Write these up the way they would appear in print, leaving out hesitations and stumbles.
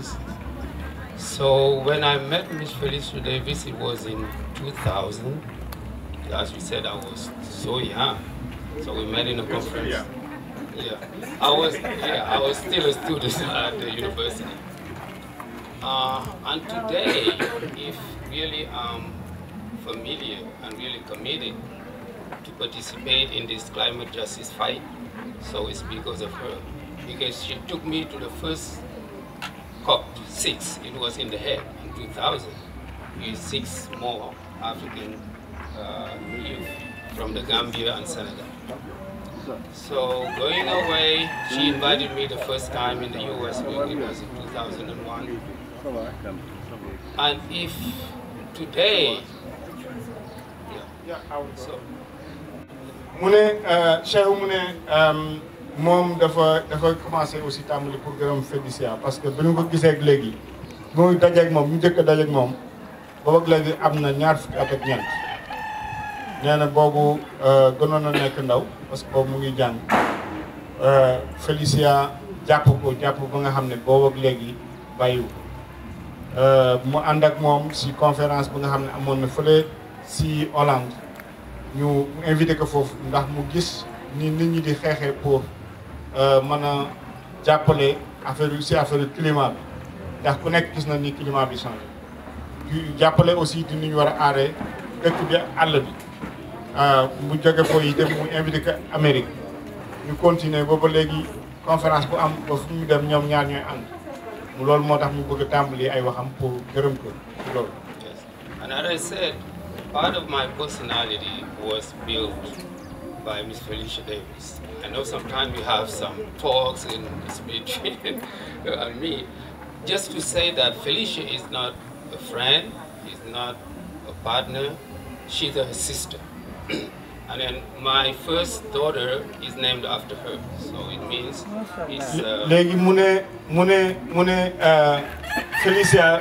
Davis. So when I met Miss Felicia Davis, it was in 2000. As we said, I was so young. So we met in a conference. Yeah, I was still a student at the university. And today, if really I'm familiar and really committed to participate in this climate justice fight, so it's because of her. Because she took me to the first COP6, it was in The Hague in 2000, with 6 more African youth from the Gambia and Senegal. So going away, she invited me the first time in the US, it was in 2001. And if today, so. Moom dafa commencé aussi tàmbali pour gërëm Felicia parce que bi ñu ko gisee ak léegi bu dajeeg moom ñu njëkk a dajeeg moom boobu ak léegi am na ñaar fukki at ak ñeent nee na boobu gënoon na nekk ndaw parce que boobu mu ngi jàng Felicia jàpp ba nga xam ne boobu ak léegi bàyyiwu mu ànd ak moom si conférence bu nga xam ne amoon na fële si Hollande ñu invité ko foofu ndax mu gis ni nit ñi di xeexee pour mën a jàppale affaire climat bi ndax ku nekk gis na ni climat bi changé jàppale aussi di ñu war a aaree dëkk bi àll bi mu jóge foofu itam mu invité ko Amérique ñu continuer ba léegi conférence bu am ba fu ñu dem ñoom ñaar ñooy ànd mu loolu moo tax mu bëgg a tàmbali ay waxam pour gërëm ko ci loolu. And as I said, part of my personality was built by Miss Felicia Davis. I know sometimes we have some talks in between and me. Just to say that Felicia is not a friend, is not a partner, she's a sister. And then my first daughter is named after her, so it means it's... Léegi mu ne Felicia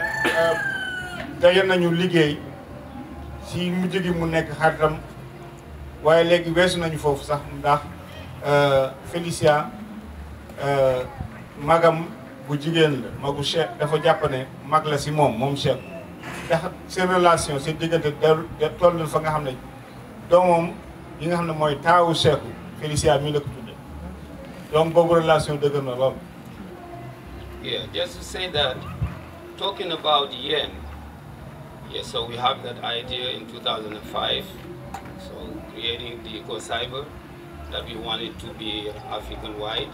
daje nañu liggéey si mu jógi mu nekk xaritam waaye léegi weesu nañu foofu sax ndax Felicia magam bu jigéen la magu Cheikh dafa jàpp ne mag la si moom Cheikh ndax seen relation seen diggante toll na fa nga xam ne doomam yi nga xam ne mooy taawu Cheikh Felicia mii la ko tudde donc boobu relation dëgër na lool. Yeah, just to say that, talking about yen, yeah, so we have that idea in 2005. So creating the EcoCyber, that we wanted to be African-wide.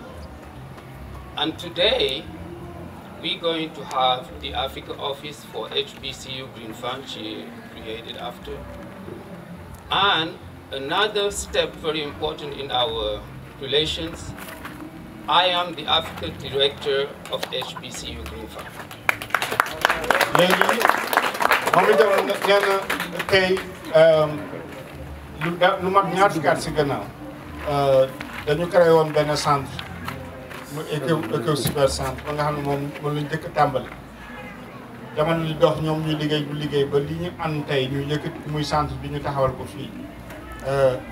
And today, we're going to have the Africa office for HBCU Green Fund, she created after. And another step very important in our relations, I am the Africa director of HBCU Green Fund. lu mag ñaar fukki at si gannaaw dañu créé woon benn centre mu éco super centre ba nga xam ne moom lañu jëkk tàmbali jamono li dox ñoom ñuy liggéey ba li ñu ànd tey ñu yëkkati muy centre bi ñu taxawal ko fii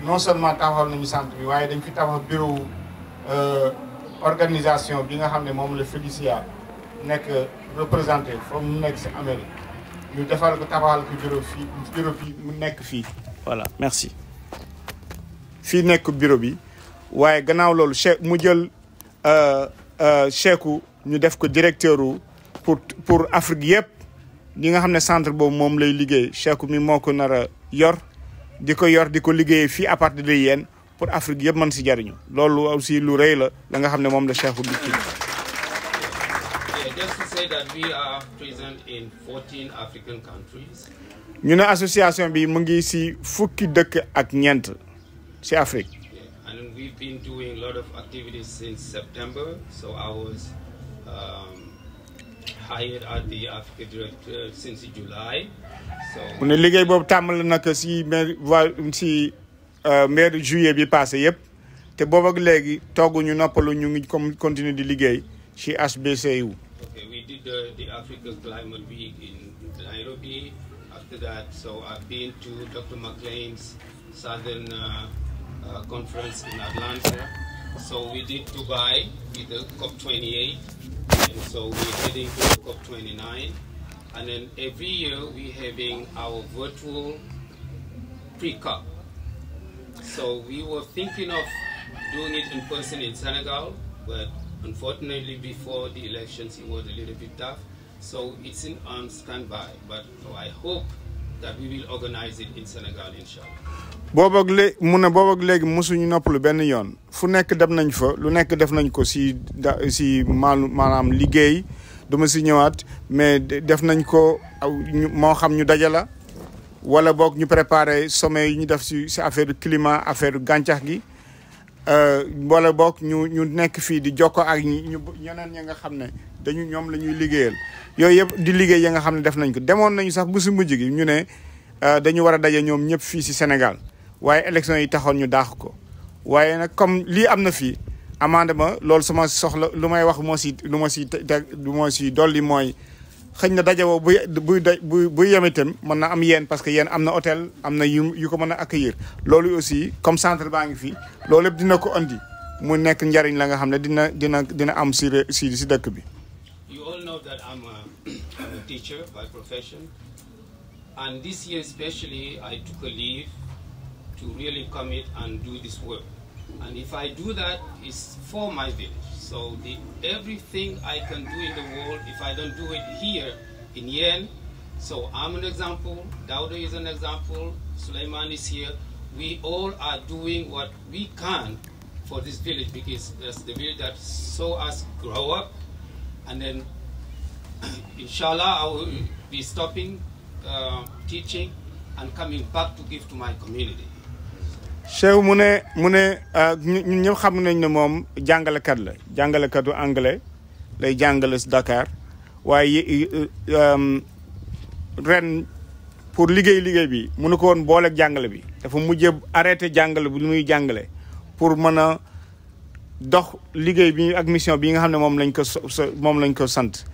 non seulement taxawal nañu centre bi waaye dañ fi taxawal bureau organisation bi nga xam ne moom la Felicia nekk représenté foofu mu nekk si Amérique ñu defal ko taxawal ko bureau bi mu nekk fii. Voilà, merci. Fii nekk bureau bi waaye gannaaw loolu Cheikh mu jël Cheikhou ñu def ko directeur pour Afrique yëpp ñi nga xam ne centre boobu moom lay liggéey Cheikhou mi moo ko nar a yor di ko liggéeyee fii à partir de yéen pour Afrique yëpp mën si jariñu loolu aussi lu rëy la nga xam ne moom la Cheikhou di kii. Just to say that we are present in 14 African countries. ñu ne association bi mu ngi si fukki dëkk ak ñeent si Afrique. And we've been doing a lot of activities since September. So I was hired as the Africa director since July. So mu ne liggéey boobu tàmbali na ko si mai juillet bi passé yëpp te boobu ak léegi tooguñu noppalu ñu ngi continuer di liggéey ci HBCU. Okay, we did the Africa Climate Week in Nairobi. After that, so I've been to Dr. McLean's Southern Conference in Atlanta. So we did Dubai with the COP28. And so we're heading to COP29. And then every year we're having our virtual pre-COP. So we were thinking of doing it in person in Senegal, but unfortunately before the elections it was a little bit tough. So it's on standby, but I hope that we will organize it in Senegal, inshallah. boobu ak léegi mosuñu noppalu benn yoon fu nekk dem nañ fa lu nekk def nañ ko si maanaam liggéey duma si ñëwaat mais def nañ ko moo xam ñu dajala wala boog ñu préparer sommet yi ñu def si affaire climat affaire gàncax gi wala boog ñu nekk fii di jokko ak ñeneen ñi nga xam ne ñoom la ñuy liggéeyal yooyu yëpp di liggéey ya nga xam ne def nañ ko demoon nañu sax bu si mujj gi ñu ne dañu war a daje ñoom ñëpp fii si Sénégal waaye élection yi taxoon ñu daax ko waaye nag comme lii am na fii amandement loolu sama soxla lu may wax lu ma si dolli mooy xëy na daje woo buy yem itam mën na am yéen parce que yéen am na hôtel am na yu ko mën a accueillir loolu aussi comme centre baa ngi fii loolu yëpp dina ko andi mu nekk njariñ la nga xam ne dina am si dëkk bi. You all know that I'm a teacher by profession, and this year especially I took a leave to really commit and do this work. And if I do that, it's for my village. So everything I can do in the world, if I don't do it here in Yen, so I'm an example, Dauda is an example, Suleiman is here. We all are doing what we can for this village because that's the village that saw us grow up. And then, inshallah, I will be stopping teaching and coming back to give to my community. Cheikh mu ne ñun ñëpp xam nañ ne moom jàngalekat la jàngalekatu anglais lay jàngale si Dakar waaye ren pour liggéey bi mënu ko woon booleeg jàngale bi dafa mujjee arrêté jàngale bi lu muy jàngale pour mën a dox liggéey bi ak mission bi nga xam ne moom lañ ko sant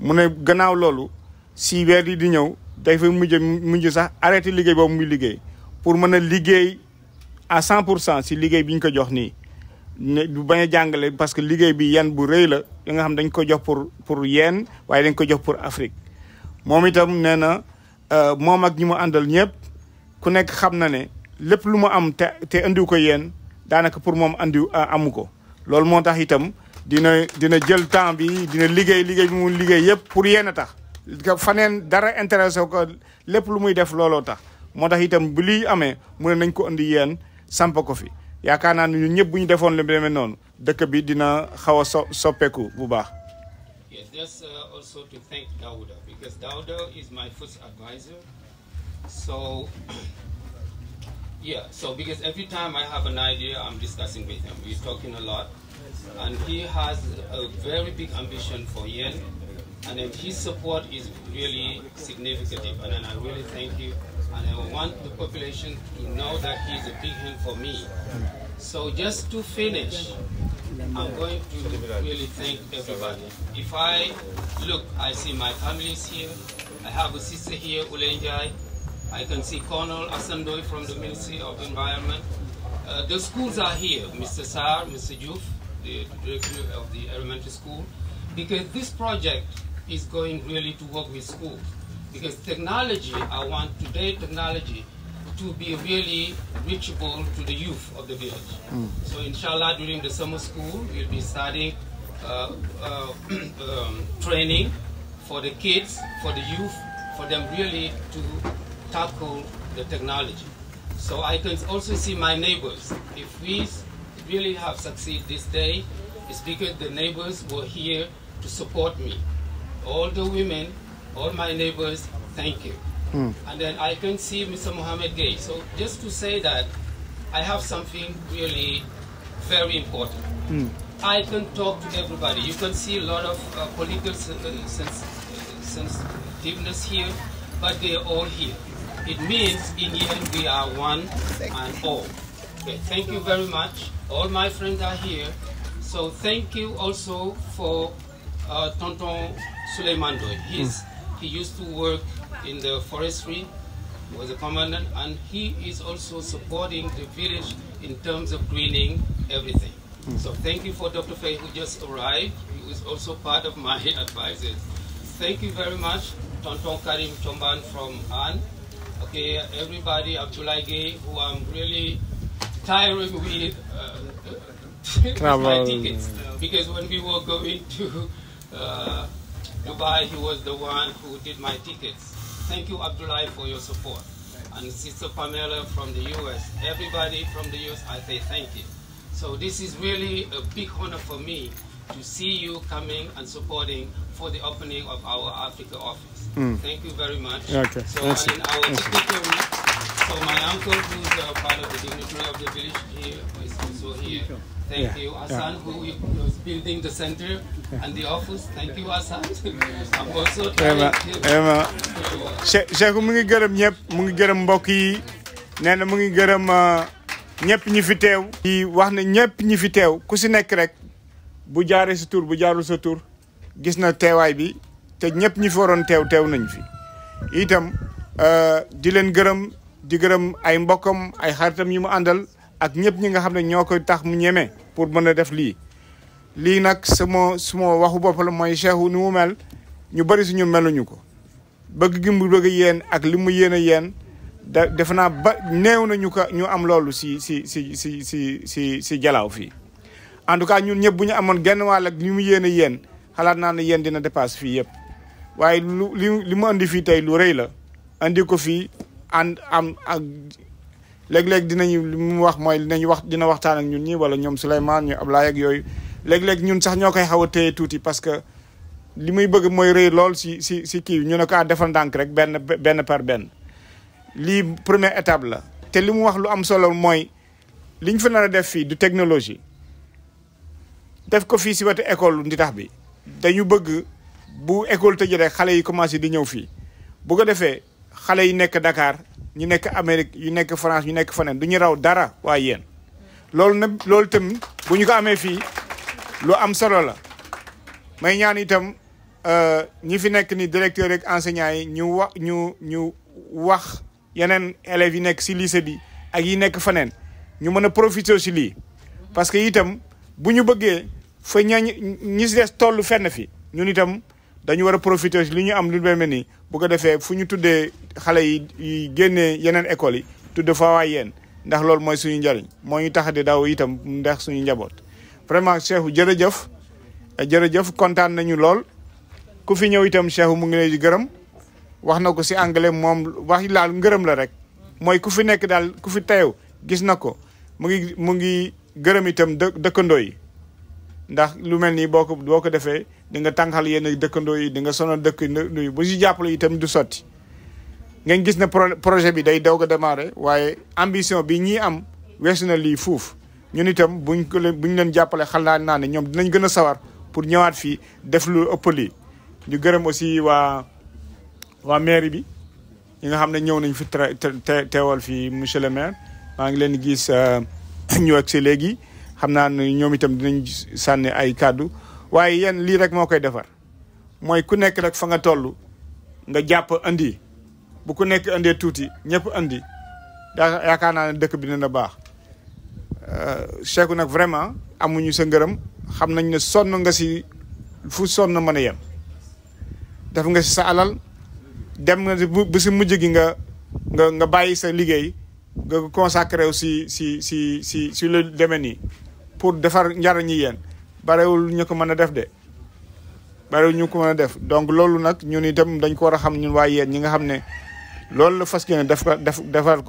mu ne gannaaw loolu si weer yi di ñëw day fa mujj sax arrêté liggéey boobu muy liggéey pour mën a liggéey à 100% si liggéey bi ñu ko jox nii ne du bañ a jàngale parce que liggéey bi yan bu rëy la ya nga xam dañ ko jox pour yeen waaye dañ ko jox pour Afrique moom itam nee na moom ak ñi mu àndal ñëpp ku nekk xam na ne lépp lu mu am te andiw ko yeen daanaka pour moom amu ko loolu moo tax itam dina jël temps bi dina liggéey bi mu liggéey yëpp pour yeen a tax faneen dara intéressé ko lépp lu muy def looloo tax moo tax itam bu lii amee mu ne nañ ko andi yeen samp ko fi yaakaar naa ne ñun ñëpp bu ñu defoon lu demee noonu dëkk bi dina xaw a soppeeku bu baax. Yes, just also to thank Dauda because Dauda is my first advisor. So yeah, so because every time I have an idea, I'm discussing with him. We're talking a lot, and he has a very big ambition for Yen, and then his support is really significant. And then I really thank you. And I want the population to know that he's a big hand for me. So just to finish, I'm going to really thank everybody. If I look, I see my family is here. I have a sister here, Ulenjai. I can see Colonel Asandoy from the Ministry of Environment. The schools are here, Mr. Sar, Mr. Juf, the director of the elementary school, because this project is going really to work with schools. Because technology, I want today technology to be really reachable to the youth of the village. So inshallah, during the summer school, we'll be starting training for the kids, for the youth, for them really to tackle the technology. So I can also see my neighbors. If we really have succeeded this day, it's because the neighbors were here to support me. All the women, all my neighbors, thank you. And then I can see Mr. Mohammed Gay. So just to say that I have something really very important. I can talk to everybody. You can see a lot of political sensitiveness here, but they're all here. It means in the end we are one and all. Okay, thank you very much. All my friends are here. So thank you also for Tonton Suleiman Doy. He used to work in the forestry, he was a commandant, and he is also supporting the village in terms of greening everything. So thank you for Dr. Faye who just arrived. who is also part of my advisors. Thank you very much, Tonton Karim Chomban from Anne. Okay, everybody, Abdullah Gay, who I'm really tiring with my tickets. Because when we were going to Dubai, he was the one who did my tickets. Thank you, Abdullah, for your support. And Sister Pamela from the US. Everybody from the US, I say thank you. So this is really a big honor for me to see you coming and supporting for the opening of our Africa office. Thank you very much. Okay. So in our dignitary, so my uncle, who's part of the dignitary of the village here, is also here. Thank you, Hassan, who was building the center and the office. Thank you, Hassan. I'm also trying to... Cheikh mu ngi gërëm ñëpp, mu ngi gërëm mbokk yi, nee na mu ngi gërëm ñëpp ñi fi teew. Di wax ne ñëpp ñi fi teew ku si nekk rek bu jaaree sa tur bu jaarul sa tur gis na teewaay bi te ñëpp ñi fi waroon teew nañ fi. Itam di leen gërëm di gërëm ay mbokkam ay xaritam yi mu àndal ak ñëpp ñi nga xam ne ñoo koy tax mu ñeme pour mën a def lii. Lii nag suma waxu bopp la mooy Cheikh ni mu mel ñu bari suñu meluñu ko. bëgg gi mu bëgg yéen ak li mu yéen a yéen defe naa ba néew na ñu am loolu si Jalaaw fii en tout cas ñun ñëpp bu ñu amoon genn wàll ak li mu yéen a yéen xalaat naa ne yéen dina dépasse fii yëpp waaye li mu andi fii tey lu rëy la andi ko fii ak léeg-léeg dinañu li mu wax mooy dina waxtaan ak ñun ñi wala ñoom Souleymane ñu Ablaye ak yooyu léeg-léeg ñun sax ñoo koy xaw a téye tuuti parce que li muy bëgg mooy rëy lool si kii ñu ne ko defal ndànk rek benn par benn lii première étape la te li mu wax lu am solo mooy li ñu fa nar a def fii du technologie def ko fii si wetu école Nditax bi dañu bëgg bu école tëjee rek xale yi commencé di ñëw fii bu ko defee xale yi nekk Dakar ñu nekk Amérique yu nekk France ñu nekk feneen du ñu raw dara waaye yéen loolu tamit bu ñu ko amee fii lu am solo la may ñaan itam ñi fi nekk ni directeur ak enseignants yi ñu wax yeneen élèves yi nekk si lycée bi ak yi nekk feneen ñu mën a profiter si lii parce que itam bu ñu bëggee fa ñi si des toll fenn fi ñun itam dañu war a profiter si li ñu am lu mel ni bu ko defee fu ñu tuddee xale yi génnee yeneen écoles yi tudde fa waay yéen ndax loolu mooy suñu njariñ moo ñu tax di daw itam ndax suñu njaboot vraiment Cheikh jërëjëf kontaan nañu lool ku fi ñëw itam Cheikh mu ngi lay di gërëm wax na ko si anglais moom wax laal ngërëm la rek mooy ku fi nekk daal ku fi teew gis na ko mu ngi gërëm itam dëkkandoo yi ndax lu mel nii boo ko defee di nga tànqal yenn dëkkandoo yi di nga sonal dëkkandoo yi bu si jàppale itam du sotti ngeen gis ne projet bi day doog a démarrer waaye ambition bi ñii am weesu na lii fuuf ñun itam buñ leen jàppale xalaat naa ne ñoom dinañ gën a sawar pour ñëwaat fii def lu ëpp lii ñu gërëm aussi waa mairie bi ñi nga xam ne ñëw nañ fi teewal fii monsieur le maire maa ngi leen di gis ñu ak si léegi xam naa ne ñoom itam dinañ sànni ay kàddu waaye yéen lii rek moo koy defar mooy ku nekk rek fa nga toll nga jàpp andi bu ku nekk andee tuuti ñëpp andi yaakaar naa ne dëkk bi dina baax Cheikh nag vraiment amuñu sa ngërëm xam nañ ne sonn nga si fu sonn mën a yem def nga si sa alal dem nga bu si mujj gi nga bàyyi sa liggéey nga consacré aussi si lu demee nii pour defar njariñ yi yéen barewul ñu ko mën a def de barewul ñu ko mën a def donc loolu nag ñun itam dañ ko war a xam ñun waaye yéen ñi nga xam ne loolu la fas yéene defar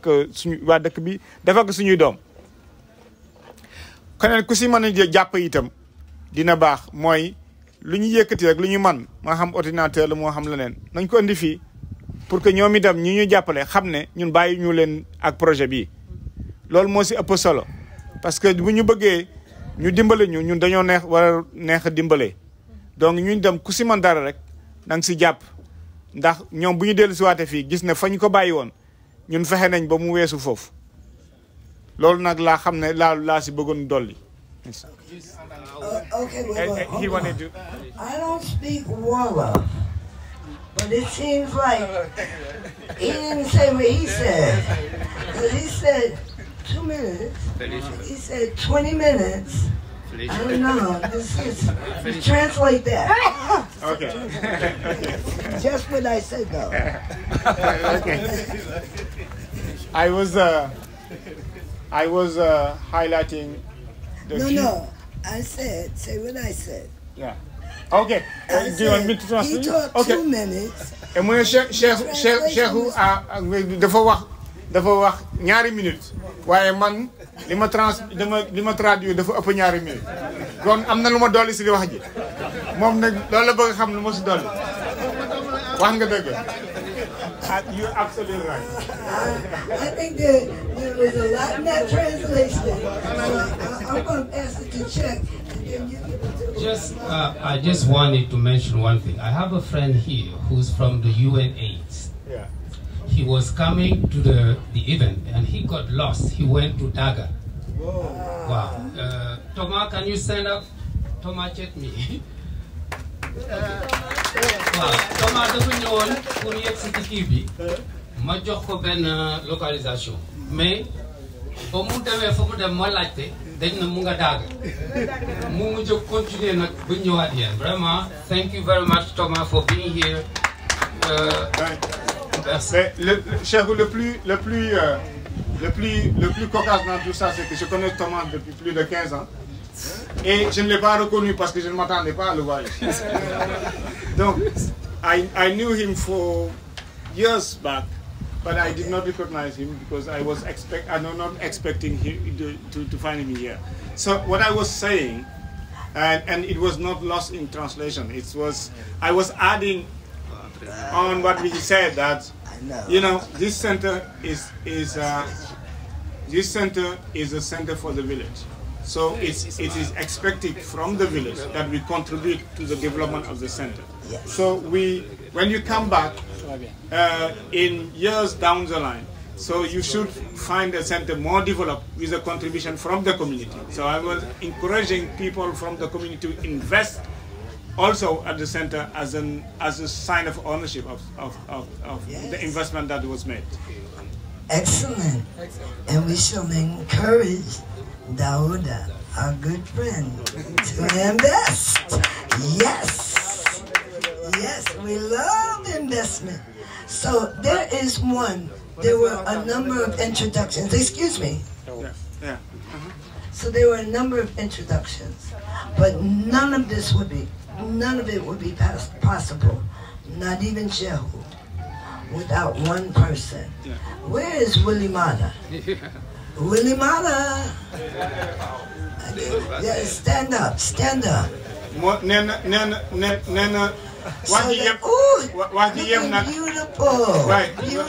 ko suñu waa dëkk bi defar ko suñuy doom keneen ku si mën a jàpp itam dina baax mooy lu ñu yëkkati rek lu ñu man moo xam ordinateur la moo xam leneen nañ ko indi fii pour que ñoom itam ñi ñu jàppale xam ne ñun bàyyi ñu leen ak projet bi loolu moo si ëpp solo parce que bu ñu bëggee ñu dimbale ñun dañoo neex a dimbale donc ñun dem ku si man dara rek na nga si jàpp ndax ñoom bu ñu dellu si waate fii gis ne fa ñu ko bàyyi woon ñun fexe nañ ba mu weesu foofu loolu nag laa xam ne laa si bëggoon dolli. Okay, he wanted to. I don't speak Wolof, but it seems like he didn't say what he said. But he said 2 minutes. He said 20 minutes finish. I don't know. Just translate that. Okay. Just what I said, though. Okay. I was highlighting the No. I said, say what I said. Yeah. Okay. Do you want me to translate? He talked okay. 2 minutes. Et moi, Cheikhou dafa wax ñaari minutes. waaye man li ma traduire dafa ëpp ñaari minutes. kon am na lu ma dolli si li wax ji. moom nag loolu la bëgg xam lu ma si dolli. wax nga dëgg. You're absolutely right. I think there was a lot in that translation. I'm going to pass it to Chuck. I just wanted to mention one thing. I have a friend here who's from the UNAIDS. Yeah. He was coming to the event and he got lost. He went to Daga. Whoa. Wow. Thomas, can you stand up? Thomas, check me. Wow. Thomas dafa ñëwoon pour yegg si kii bi ma jox ko benn localisation mais ba mu demee fa mu dem ma laajte dañ na mu nga Daga mu mujj continuer nag bu ñëwaat yéen vraiment thank you very much Thomas for being here. Merci. Cheikhou, le plus cocasse dans tout ça, c'est que je connais Thomas depuis plus de 15 ans. Et je ne l'ai pas reconnu parce que je ne m'attendais pas à le voir ici. Donc, I knew him for years back, but I did not recognize him because I was not expecting him to find him here. So what I was saying, and it was not lost in translation. I was adding on what he said that this center is a center for the village. So it is expected from the village that we contribute to the development of the center. Yes. So when you come back in years down the line, so you should find a center more developed with a contribution from the community. So I was encouraging people from the community to invest also at the center as a sign of ownership of yes. the investment that was made. Excellent. And we shall encourage Dauda, our good friend, to invest. Yes. Yes, we love investment. So there were a number of introductions. Excuse me. Yeah. So there were a number of introductions, but none of it would be possible, not even Shehu, without one person. Yeah. Where is Willie Mata? Willie Mata! Yeah, stand up. Nena, wax ji yem nag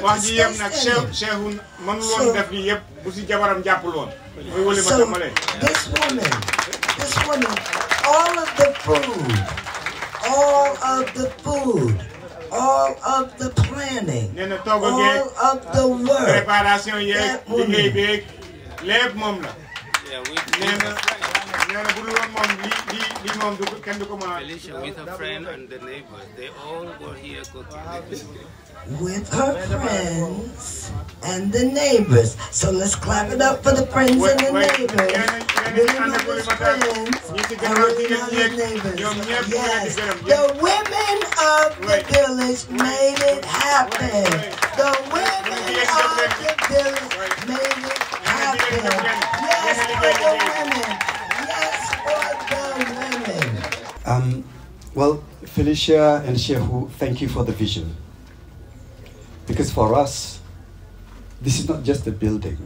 wax ji yem nag Cheikhu mënul woon def lii yëpp bu si jabaram jàppul woon. So this woman, all of the food, all of the planning, all of the work, préparation yeeg liggéey beeg lépp moom la. Felicia with her friend and the neighbors, they all were here cooking. With her friends and the neighbors. So let's clap it up for the friends and the neighbors. Willie Mata's friends and Willie Mata's neighbors. Yes, the women of the village made it happen. The women of the village made it happen. Yes, for the women. Yes, for the women. Well, Felicia and Shehu, thank you for the vision. Because for us, this is not just a building.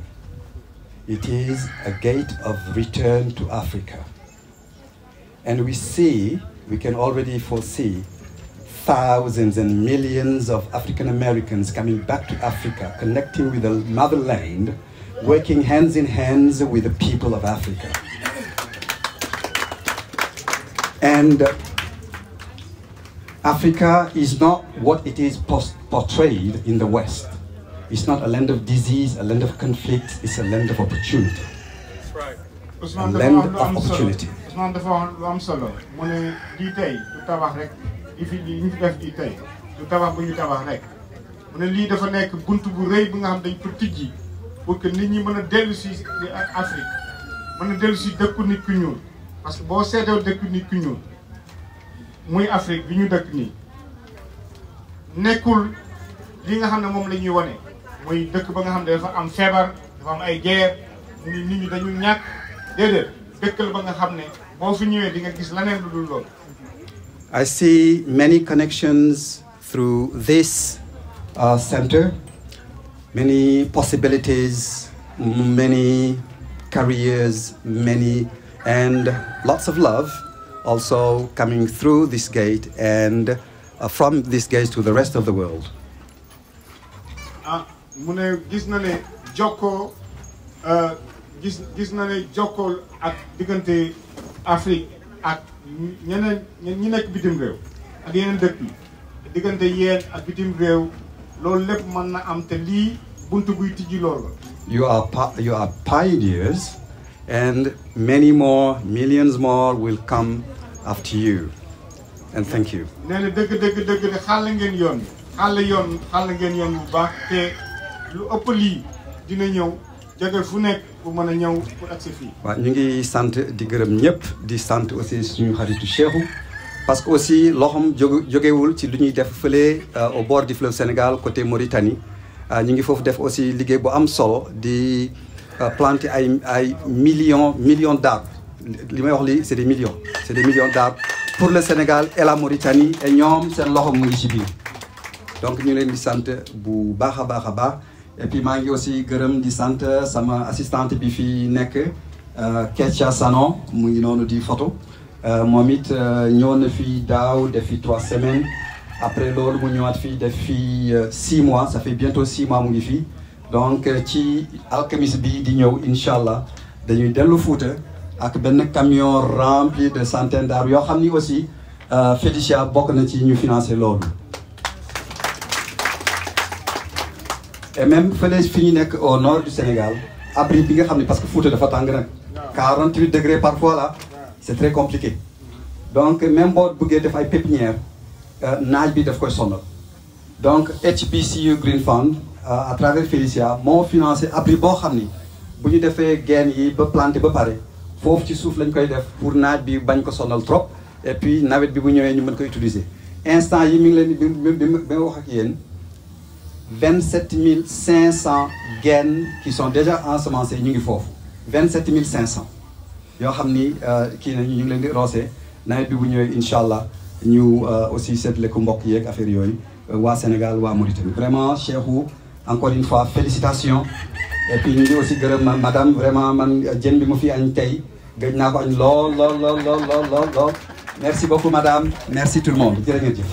It is a gate of return to Africa. And we can already foresee thousands and millions of African Americans coming back to Africa, connecting with the motherland, working hands in hands with the people of Africa. And Africa is not what it is portrayed in the West. It's not a land of disease, a land of conflict, it's a land of opportunity. That's right. A land of opportunity. Ousmane dafa wax lu am solo mu ne lii tey du tabax rek li fi ñu def lii tey du tabax bu ñu tabax rek mu ne lii dafa nekk buntu bu rëy bi nga xam dañ ko tijji pour que nit ñi mën a dellu si Afrique mën a dellu si dëkku nit ku ñuul parce que boo seetoo dëkk nit ku ñuul muy Afrique bi ñu dëkk nii nekkul li nga xam ne moom la ñuy wane muy dëkk ba nga xam ne dafa am feebar dafa am ay guerre nit ñi dañu ñàkk déedéet dëkk la ba nga xam ne boo fi ñëwee di nga gis leneen lu dul loolu. I see many connections through this center, many possibilities, many careers, and lots of love also coming through this gate and from this gate to the rest of the world. mu ne gis na ne jokkoo gis na ne jokkoo ak diggante Afrique ak ñeneen ñi nekk bitim réew ak yeneen dëkk yi diggante yéen ak bitim réew loolu lépp mën na am te lii buntu buy tijji loolu. You are pioneers, and many more, millions more will come after you. And thank you. nee na dëgg de xàll ngeen yoon ngeen yoon bu baax te lu ëpp lii dina ñëw jóge fu nekk bu mën a ñëw pour accès fii. waaw ñu ngi sant di gërëm ñëpp di sant aussi suñu xaritu Cheikhou parce que aussi loxoom jógewul ci lu ñuy def fële au bord du fleuve Sénégal côté Mauritanie ñu ngi foofu def aussi liggéey bu am solo di planter ay millions d'arbres li may wax lii c'est des millions d'arbres pour le Sénégal et la Mauritanie et ñoom seen loxo mu ngi ci biir donc ñu leen di sant bu baax a baax et puis maa ngi aussi gërëm di sant sama assistante bi fi nekk Ketia Sano mu ngi noonu di photo moom it ñëw na fi daaw def fi 3 semaines après loolu mu ñëwaat fii def fi 6 mois ça fait bientôt 6 mois mu ngi fii donc ci alxamis bi di ñëw incha allah dañuy dellu Fouta ak benn camion rempli de centaines d'arbres yoo xam ni aussi Félicia bokk na ci ñu financé loolu. et même fële fi ñu nekk au nord du Sénégal abri bi nga xam ne parce que Fouta dafa tàng nag 48 degrés parfois là c'est très compliqué donc même boo bëggee def ay pépinière naaj bi daf koy sonal donc HBCU Green Fund à travers Félicia moo financé abri boo xam ni bu ñu defee geen yi ba planté ba pare foofu ci suuf lañ koy def pour naaj bi bañ ko sonal trop et puis nawet bi bu ñëwee ñu mën ko utiliser instant yi mi ngi leen bi ma wax ak yéen 27 500 graines qui sont déjà ensemencées ñu ngi foofu 27 500 yoo xam ni kii na ñu ngi leen di roose nawet bi bu ñëwee incha allah ñu aussi seetle ko mbokk yeeg affaire yooyu waa Sénégal waa Mauritanie vraiment Cheikhou encore une fois félicitations et puis ñu ngi aussi gërëm madame vraiment man jën bi mu fi añ tey gëj naa ko añ lool merci beaucoup madame merci tout le monde jërë ngeen jëf.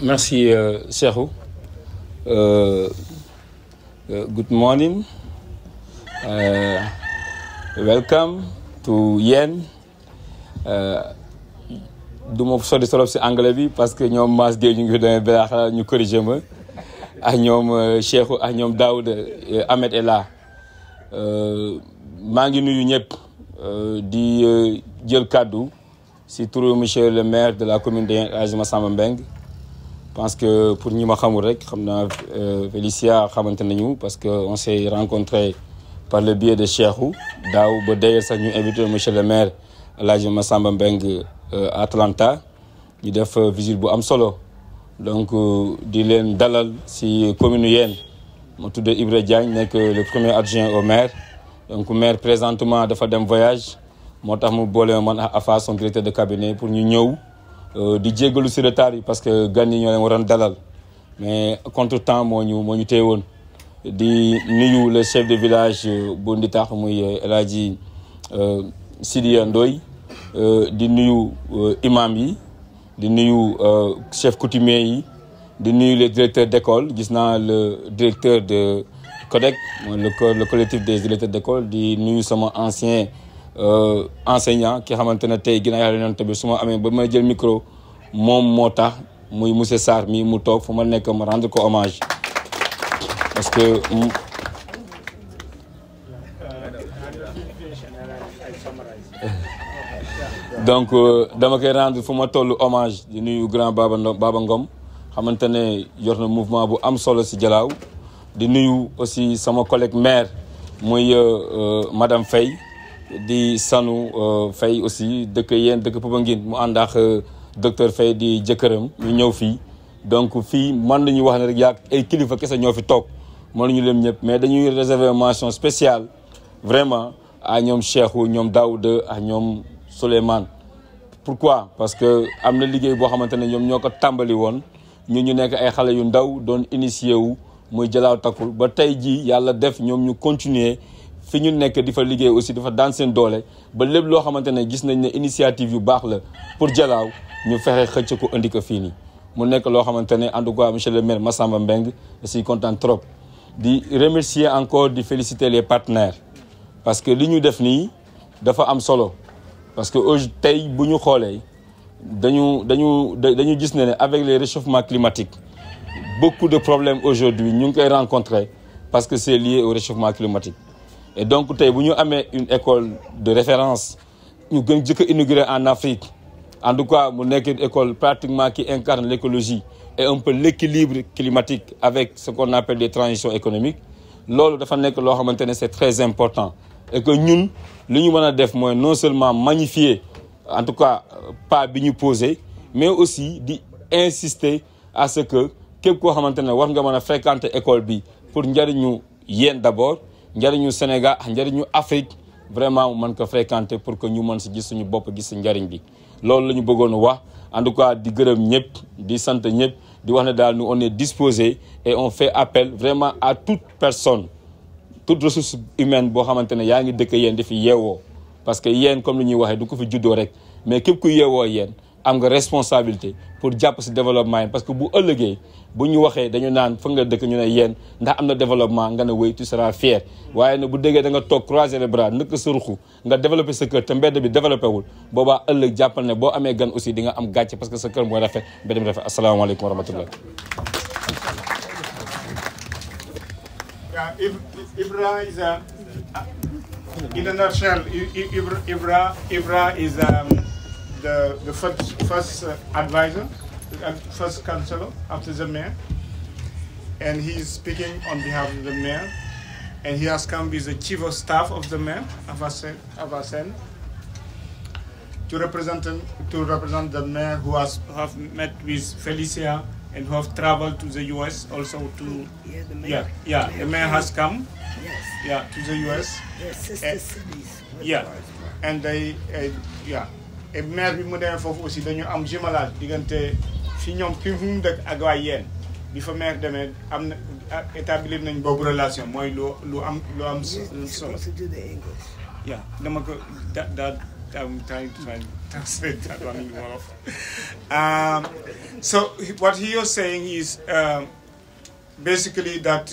Merci Cheikhou. Good morning. Welcome to Yen. du ma sori trop si anglais bi parce que ñoom Mass Gueye ñu ngi demee ba ñu corrigé ma ak ñoom Cheikhou ak ñoom Daoud Ahmed est là maa ngi nuyu ñëpp di jël kaddu si turu monsieur le maire de la commune de Yen El Hadji Massamba Mbengue parce que pour ñi ma xamul rek xam naa Félicia xamante nañu parce que on s'est rencontré par le biais de Cheikhou daaw ba d'ailleurs sax ñu invité monsieur le maire El Hadji Massamba Mbengue Atlanta ñu def visite bu am solo donc di leen dalal si commune Yen ma tudd Ibra Diagne nekk le premier adjoint au maire donc maire présentement dafa dem voyage moo tax mu boole man ak Afa son directeur de cabinet pour ñu ñëw di jéggalu si retard yi parce que gan yi ñoo leen waroon dalal mais contretemps moo ñu téye woon di nuyu le chef de village bu Nditax muy El Hadji Sidiya Ndoye di nuyu imam yi di nuyu chef coutumier yi di nuyu les directeurs d'école gis naa le directeur de CODEC le collectif des directeurs d'école di nuyu sama ancien enseignant ki xamante ne tey ginnaaw yàlla yonent bi su ma amee ba may jël micro moom moo tax muy monsieur Sarr mi mu toog fu ma nekk ma rendre ko hommage parce que donc dama koy rendre fu ma toll hommage di nuyu grand Baba Ngom xamante ne yor na mouvement bu am solo si Jalaaw di nuyu aussi sama collègue maire muy madame Faye di Sanu Faye aussi dëkk yéen dëkk Popenguine mu ànd ak docteur Faye di jëkkëram ñu ñëw fii donc fii mën nañu wax ne rek yaa ay kilifa kese ñoo fi toog mën nañu leen ñëpp mais dañuy réserver mention spéciale vraiment à ñoom Cheikhou ñoom Daouda ak ñoom Souleymane. Pourquoi? Parce que am na liggéey boo xamante ne ñoom ñoo ko tàmbali woon ñu nekk ay xale yu ndaw doon initié wu muy Jalaaw Takkul ba tey jii yàlla def ñoom ñu continuer fi ñu nekk di fa liggéey aussi dafa daan seen doole ba lépp loo xamante ne gis nañ ne initiative yu baax la pour Jalaaw ñu fexe xëcc ko indi ko fii nii mu nekk loo xamante ne en tout cas monsieur le maire Massamba Mbeng aussi content trop di remercier encore di féliciter les partenaires parce que li ñu def nii dafa am solo parce que aujourd'hui tey bu ñu xoolee dañu gis ne avec les réchauffements climatiques beaucoup de problèmes aujourd'hui ñu ngi koy rencontrer parce que c'est lié au réchauffement climatique et donc tey bu ñu amee une école de référence ñu gën jëkk a inauguré en Afrique en tout cas mu nekk une école pratiquement qui incarne l'écologie et un peu l'équilibre climatique avec ce qu'on appelle des transitions économiques loolu dafa nekk loo xamante ne c'est très important et que ñun li ñu mën a def mooy non seulement magnifier en tout cas pas bi ñu posé mais aussi di insister à ce que képp koo xamante ne war nga mën a fréquenter école bi pour njëriñu yéen d'abord njëriñu Sénégal ak njëriñu Afrique vraiment mën ko fréquenter pour que ñu mën si gis suñu bopp gis si njëriñ bi loolu la ñu bëggoon wax en tout cas di gërëm ñëpp di sant ñëpp di wax ne daal nous on est disposé et on fait appel vraiment à toute personne toute ressource humaine boo xamante ne yaa ngi dëkk yéen di fi yeewoo parce que yéen comme li ñuy waxee du ko fi juddoo rek mais képp ku yeewoo yéen am nga responsabilité pour jàpp si développement yi parce que bu ëllëgee bu ñu waxee dañu naan fa nga dëkk ñu ne yéen ndax am na développement nga ne wéy tu seras fier waaye ne bu déggee da nga toog croiser les bras nëkk sa ruxu nga développé sa kër te mbedd bi développé wul boobaa ëllëg jàppal ne boo amee gan aussi di nga am gàcce parce que sa kër mooy rafet mbedd mi rafet asalaamaaleykum wa rahmatullah. Ibra is in a nutshell, Ibra is the first advisor, first councillor after the mayor, and he is speaking on behalf of the mayor, and he has come with the chief of staff of the mayor, Avasen, to represent the mayor who have met with Felicia and who have traveled to the U.S. also to. Yeah, the mayor has come. Yes. Yeah, to the U.S. They're sister cities. Yeah, and they et maire bi mu demee foofu aussi dañu am jumelage diggante fi ñoom fi mu dëkk ak waa yéen bi fa maire demee am na établir nañ boobu relation mooy lu am solo. Yeah, dama ko I'm trying to translate that one in Wolof. So what he was saying is basically that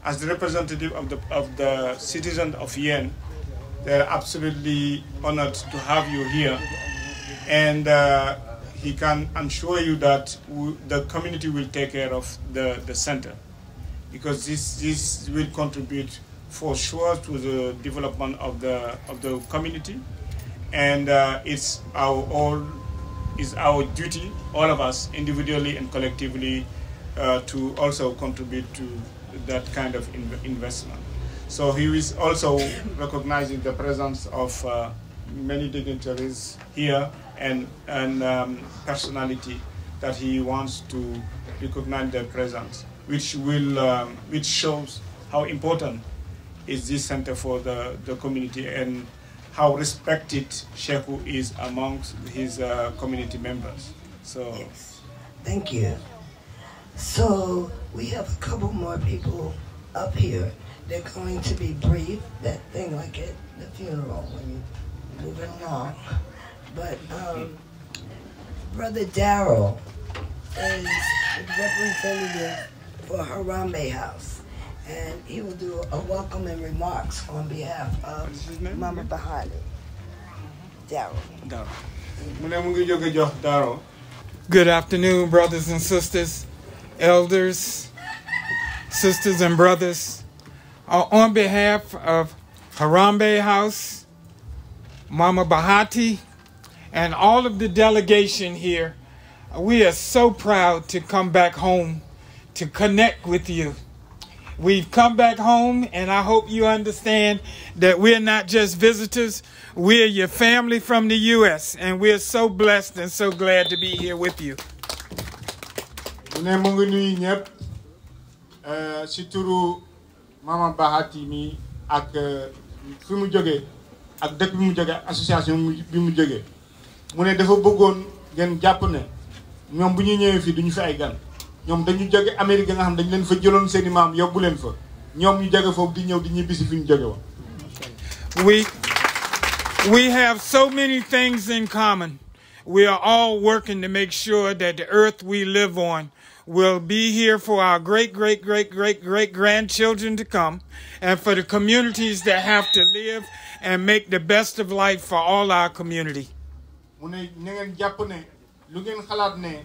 as the representative of the citizens of Yen, they're absolutely honored to have you here, and he can assure you that the community will take care of the center, because this will contribute for sure to the development of the community. And it's our duty, all of us, individually and collectively, to also contribute to that kind of investment. So he is also recognizing the presence of many dignitaries here and personality that he wants to recognize their presence, which shows how important is this center for the community and how respected Cheikhou is amongst his community members. So, yes. Thank you. So we have a couple more people up here. They're going to be brief. That thing like at the funeral when you move it along. But Brother Darrell is the representative for Harambe House. And he will do a welcoming remarks on behalf of Mama Bahati. Darrell. Good afternoon, brothers and sisters, elders, sisters and brothers. On behalf of Harambe House, Mama Bahati, and all of the delegation here, we are so proud to come back home to connect with you. We've come back home, and I hope you understand that we're not just visitors. We're your family from the U.S., and we're so blessed and so glad to be here with you. Si turu Mama Bahati mi ak fi mu jógee ak dëkk bi mu jógee association bi mu jógee mu ne dafa bëggoon ngeen jàpp ne ñoom bu ñuy ñëwee fii duñu fi ay gan ñoom dañu jóge Amérique nga xam dañu leen fa jëloon seeni maam yóbbu leen fa ñoom ñu jóge foofu di ñëw di ñibbisi fi ñu jóge woon. We have so many things in common. We are all working to make sure that the earth we live on will be here for our great-great-great-great-great-grandchildren to come, and for the communities that have to live and make the best of life for all our community. Mu ne na ngeen jàpp ne lu ngeen xalaat ne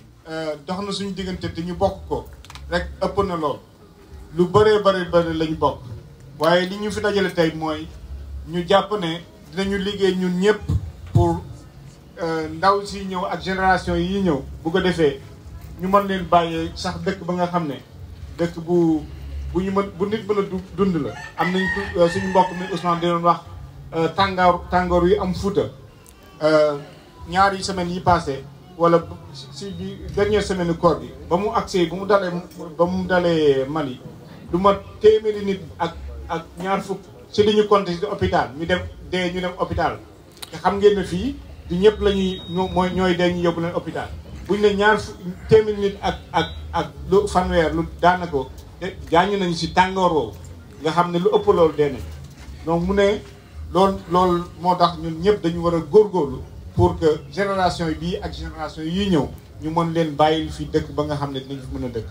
dox na suñu diggante te ñu bokk ko rek ëpp na lool lu bëree bëri lañu bokk waaye li ñu fi dajale tey mooy ñu jàpp ne dinañu liggéey ñun ñëpp pour ndaw si ñëw ak génération yi ñëw bu ko defee ñu mën leen bàyyee sax dëkk ba nga xam ne dëkk bu ñu mën bu nit mën a dund la. am nañ suñu mbokk mi Ousmane dinoon wax tàngoor yi am Fuuta ñaari semaines yi passé wala si bi dernière semaine koor bi ba mu agsee ba mu dalee Mali du ma téeméeri nit ak ñaar fukk si li ñu compté si hôpital ñu dem hôpital te xam ngeen ne fii di ñëpp la ñooy dee ñu yóbbu leen hôpital. buñ ne ñaar téeméeri nit ak lu fanweer lu daanaka gaañu nañu si tàngoor woowu nga xam ne lu ëpp loolu dee nañ donc mu ne loolu moo tax ñun ñëpp dañu war a góorgóorlu pour que génération bii ak génération yi ñëw ñu mën leen bàyyil fi dëkk ba nga xam ne dinañ fi mën a dëkk.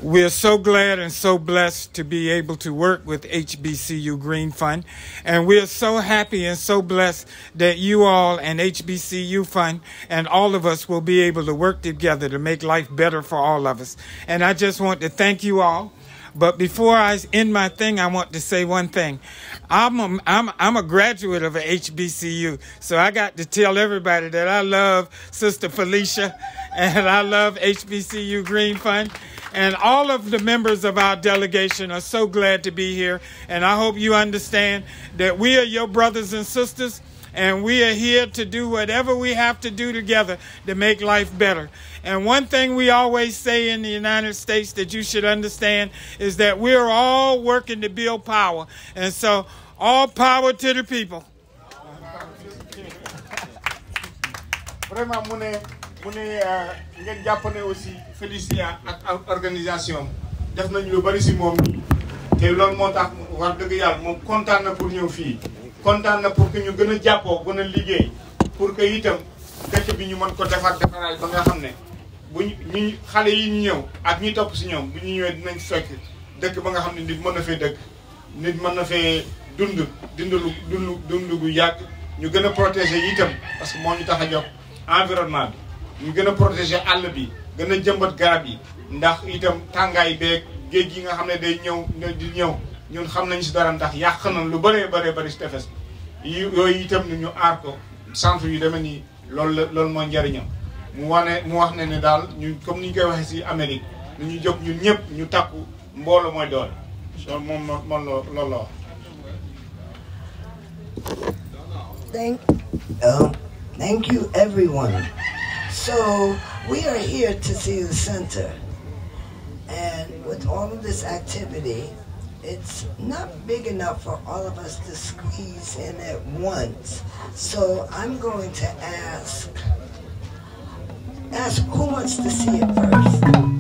We're so glad and so blessed to be able to work with HBCU Green Fund. And we're so happy and so blessed that you all and HBCU Fund and all of us will be able to work together to make life better for all of us. And I just want to thank you all. But before I end my thing, I want to say one thing. I'm a graduate of a HBCU, so I got to tell everybody that I love Sister Felicia and I love HBCU Green Fund. And all of the members of our delegation are so glad to be here. And I hope you understand that we are your brothers and sisters, and we are here to do whatever we have to do together to make life better. And one thing we always say in the United States that you should understand is that we're all working to build power. And so all power to the people. mu ne ngeen jàpp ne aussi Félicia ak organisation def nañu lu bari si moom te loolu moo tax wax dëgg yàlla moom kontaan na pour ñëw fii kontaan na pour que ñu gën a jàppoo gën a liggéey pour que itam dëkk bi ñu mën ko defaraat ba nga xam ne bu ñu xale yi ñu ñëw ak ñi topp si ñoom bu ñu ñëwee dinañ fekk dëkk ba nga xam ne nit mën na fee dëkk nit mën na fee dund gu yàgg ñu gën a protéger itam parce que moo ñu tax a jox environnement bi ñu gën a protéger àll bi gën a jëmbat garab yi ndax itam tàngaay beeg géej gi nga xam ne day ñëw ñun xam nañ si dara ndax yàq na lu bëree si tefes bi yooyu itam ñu aar ko centre yu demee nii loolu mooy njariñam mu wax ne daal ñun comme ni ñu koy waxee si Amérique ñu jóg ñun ñëpp ñu takku mbooloo mooy doole loolu moom loolu la wax. Thank you, everyone. So we are here to see the center, and with all of this activity, it's not big enough for all of us to squeeze in at once. So I'm going to ask who wants to see it first.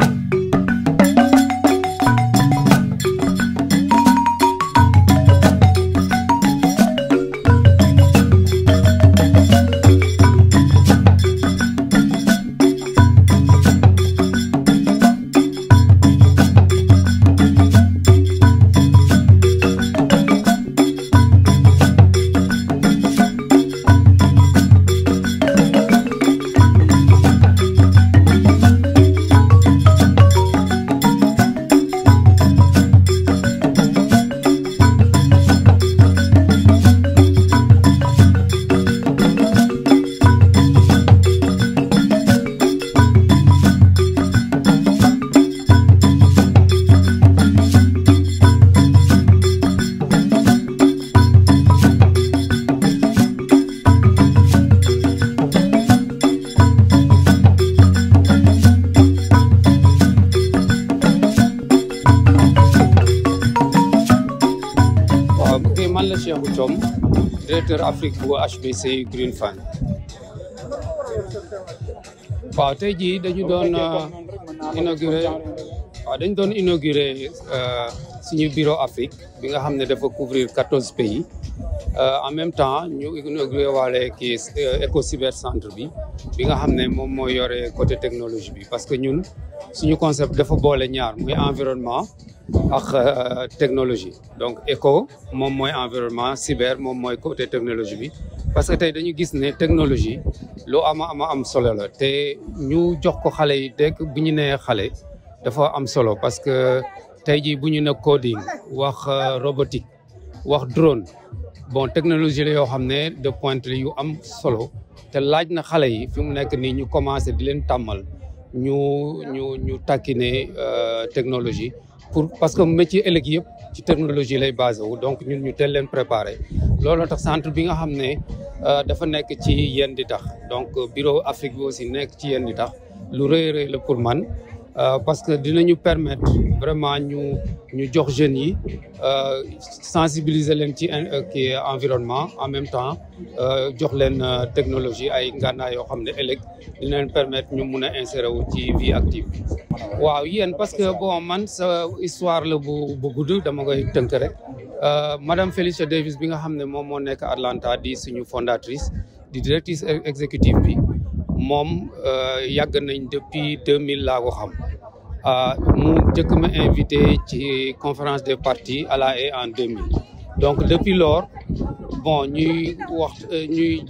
Babou Tom, directeur Afrique bu HBC Green Fund. waaw tey jii dañu doon inauguré suñu bureau Afrique bi nga xam ne dafa couvrir 14 pays en même temps ñu inauguré waale kii Ecocyber centre bi nga xam ne moom moo yore côté technologie bi parce que ñun suñu concept dafa boole ñaar muy environnement ak technologie donc éco moom mooy environnement cyber moom mooy côté technologie bi parce que tey dañu gis ne technologie lu am solo la te ñu jox ko xale yi dégg bu ñu nee xale dafa am solo parce que tey jii bu ñu ne coding wax robotique wax drone bon technologie la yoo xam ne de pointe yu am solo te laaj na xale yi fi mu nekk nii ñu commencé di leen tàmmal ñu takkine technologie parce que métier ëllëg yëpp ci technologie lay basé wu donc ñun ñu teel leen préparé looloo tax centre bi nga xam ne dafa nekk ci Yen di tax donc bureau Afrique bi aussi nekk ci Yen di tax lu rëy la pour man parce que dinañu permettre vraiment ñu jox jeunes yi sensibiliser leen ci environnement en même temps jox leen technologie ay ngànnaay yoo xam ne ëllëg dina leen permettre ñu mun a insérer wu ci vie active. waaw yéen parce que bon man sa histoire la bu gudd dama koy tënk rek madame Felicia Davis bi nga xam ne moom moo nekk Atlanta di suñu fondatrice di directrice exécutive bi moom yàgg nañ depuis 2000 laa ko xam mu njëkk ma invité ci conférence des partis à La Haye en 2000 donc depuis lors bon ñuy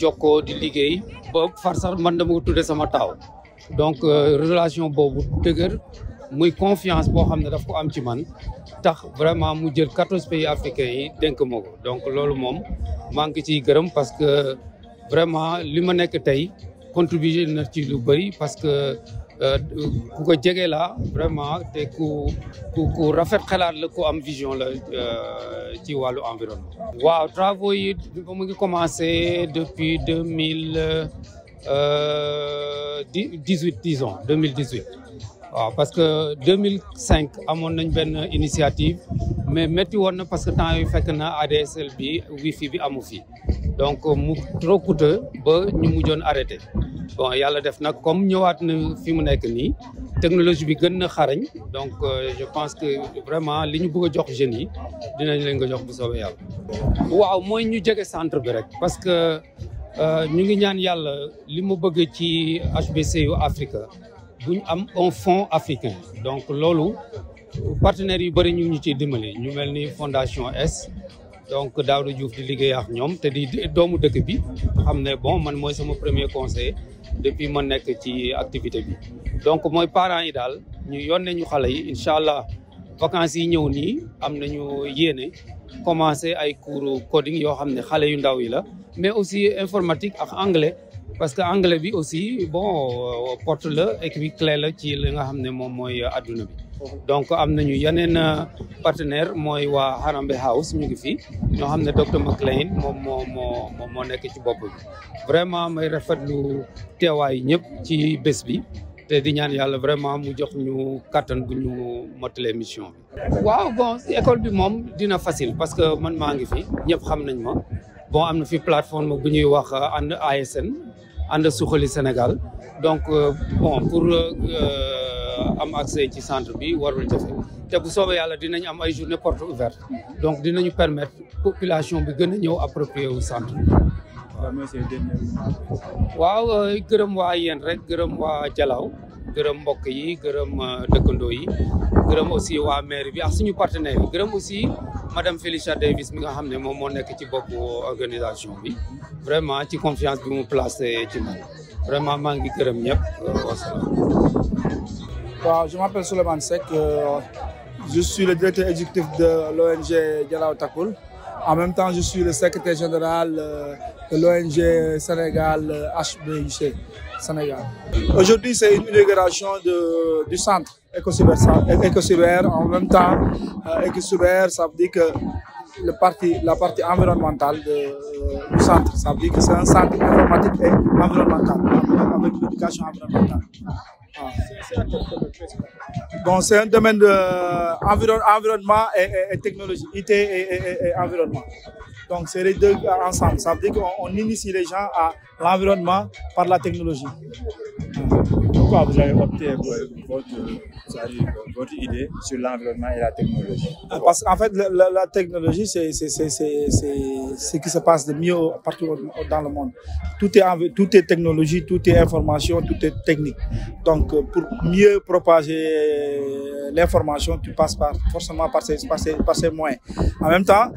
jokkoo di liggéey ba far sax man dama ko tudde sama taaw donc relation boobu dëgër muy confiance boo xam ne daf ko am ci man tax vraiment mu jël 14 pays africains yi dénk ma ko donc loolu moom maa ngi ciy gërëm parce que vraiment li ma nekk tey contribuer na ci lu bëri parce que ku ko jege la vraiment te ku rafet xalaat la ku am vision la ci wàllu environnement. waaw travaux yi mu ngi commencé depuis 2018 disons 2018 waaw parce que 2005 amoon nañ benn initiative mais métti woon na parce que temps yu fekk na ADSL bi wifi bi amu fi donc mu trop coûteux ba ñu mujjoon arrêté bon yàlla def nag comme ñëwaat na fi mu nekk nii technologie bi gën na xarañ donc je pense que vraiment li ñu bëgg a jox jeunes yi dinañ leen ko jox bu soobee yàlla. waaw mooy ñu jege centre bi rek parce que ñu ngi ñaan yàlla li mu bëgg ci HBC yu Afrique bu ñu am un fonds africain donc loolu partenaires yu bëri ñu ngi ñu ciy dimbali ñu mel ni Fondation S donc Daouda Diouf di liggéey ak ñoom te di doomu dëkk bi xam ne bon man mooy sama premier conseiller depuis ma nekk ci activité bi donc mooy parents yi daal ñu yónnee ñu xale yi incha allah vacances yi ñëw nii am nañu yéene commencé ay cours coding yoo xam ne xale yu ndaw yi la mais aussi informatique ak anglais parce que anglais bi aussi bon porte la et puis clé la ci li nga xam ne moom mooy adduna bi donc am nañu yeneen partenaire mooy waa Harambe House ñu ngi fi ñoo xam ne docteur McLean moom moo nekk ci bopp bi vraiment may rafetlu teewaay ñëpp ci bés bi te di ñaan yàlla vraiment mu jox ñu kattan bu ñu motalee mission bi. waaw bon école bi moom dina facile parce que man maa ngi fi ñëpp xam nañ ma bon am na fi plateforme bu ñuy wax ànd ASN ànd suxali Sénégal donc bon pour am accès ci centre bi warul jafe te bu soobee yàlla dinañ am ay journée porte ouverte donc dinañu permettre population bi gën a ñëw approprier wu centre bi. waaw gërëm waa yéen rek gërëm waa Jalaaw gërëm mbokk yi gërëm dëkkandoo yi gërëm aussi waa maire bi ak suñu partenaires yi gërëm aussi madame Felicia Davis mi nga xam ne moom moo nekk ci boppu organisation bi vraiment ci confiance bi mu placé ci man vraiment maa ngi gërëm ñëpp wasalaam. waaw je m'appelle Souleymane Seck je suis le directeur exécutif de l'ONG Jalaaw Takoul. En même temps, je suis le secrétaire général de l'ONG Sénégal HBC Sénégal. Aujourd'hui, c'est une inauguration du centre Ecocyber. En même temps, Ecocyber, ça veut dire que la partie environnementale du centre, ça veut dire que c'est un centre informatique et environnemental, avec l'éducation environnementale. Bon, c'est un domaine de environnement et technologie, IT et environnement. Donc c'est les deux ensemble. Ça veut dire qu'on initie les gens à l'environnement par la technologie. Pourquoi vous avez opté pour votre idée sur l'environnement et la technologie? Parce qu'en fait, la technologie, c'est ce qui se passe de mieux partout dans le monde. Tout est technologie, tout est information, tout est technique. Donc, pour mieux propager l'information, tu passes forcément par ces moyens. En même temps,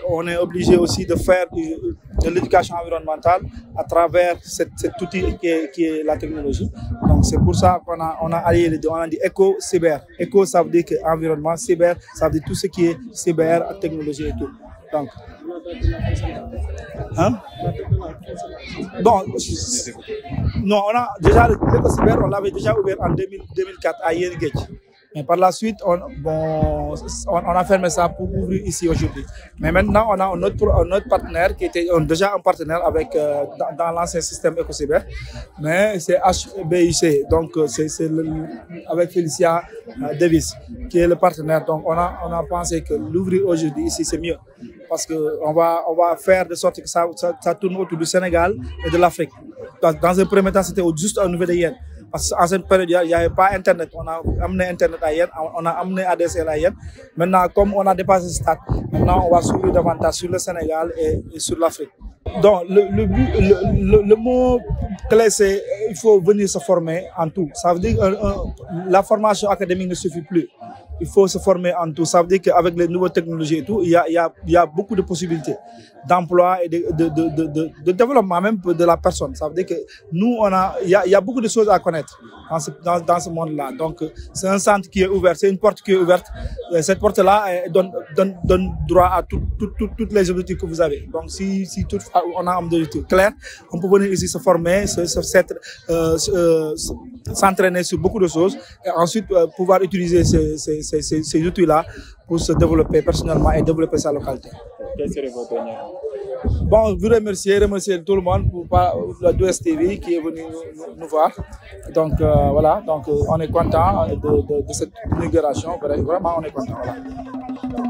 on est obligé aussi de faire de l'éducation environnementale à travers cet outil qui est la technologie. Donc, c'est pour ça qu'on a allié les deux. On a dit éco-cyber. Éco, ça veut dire que environnement, cyber, ça veut dire tout ce qui est cyber, technologie et tout. Donc, bon, non, on a déjà l'éco-cyber, on l'avait déjà ouvert en 2004 à Yenguech. Mais par la suite, on a fermé ça pour ouvrir ici aujourd'hui. Mais maintenant, on a un autre partenaire qui était déjà un partenaire avec, dans l'ancien système EcoCyber. Mais c'est HBIC, donc c'est avec Felicia Davis qui est le partenaire. Donc on a pensé que l'ouvrir aujourd'hui ici, c'est mieux. Parce qu'on va faire de sorte que ça tourne autour du Sénégal et de l'Afrique. Dans un premier temps, c'était juste au niveau de Yen. Parce qu'en cette période, il n'y avait pas Internet. On a amené Internet à Yen, on a amené ADSL à Yen. Maintenant, comme on a dépassé ce stade, maintenant on va s'ouvrir davantage sur le Sénégal et sur l'Afrique. Donc, le mot clé, c'est qu'il faut venir se former en tout. Ça veut dire que la formation académique ne suffit plus. Il faut se former en tout. Ça veut dire qu'avec les nouvelles technologies et tout, il y a beaucoup de possibilités d'emploi et de développement même de la personne. Ça veut dire que nous, il y a beaucoup de choses à connaître dans ce monde-là. Donc, c'est un centre qui est ouvert, c'est une porte qui est ouverte. Cette porte-là donne droit à toutes les objectifs que vous avez. Donc, si toutefois on a un objectif clair, on peut venir ici se former, s'entraîner sur beaucoup de choses et ensuite pouvoir utiliser ces outils-là pour se développer personnellement et développer sa localité. Quel serait votre dernier mot? Bon, je veux remercier tout le monde pour la 2STV qui est venu nous voir. Donc voilà, donc on est content de cette inauguration. Vraiment, on est content. Voilà.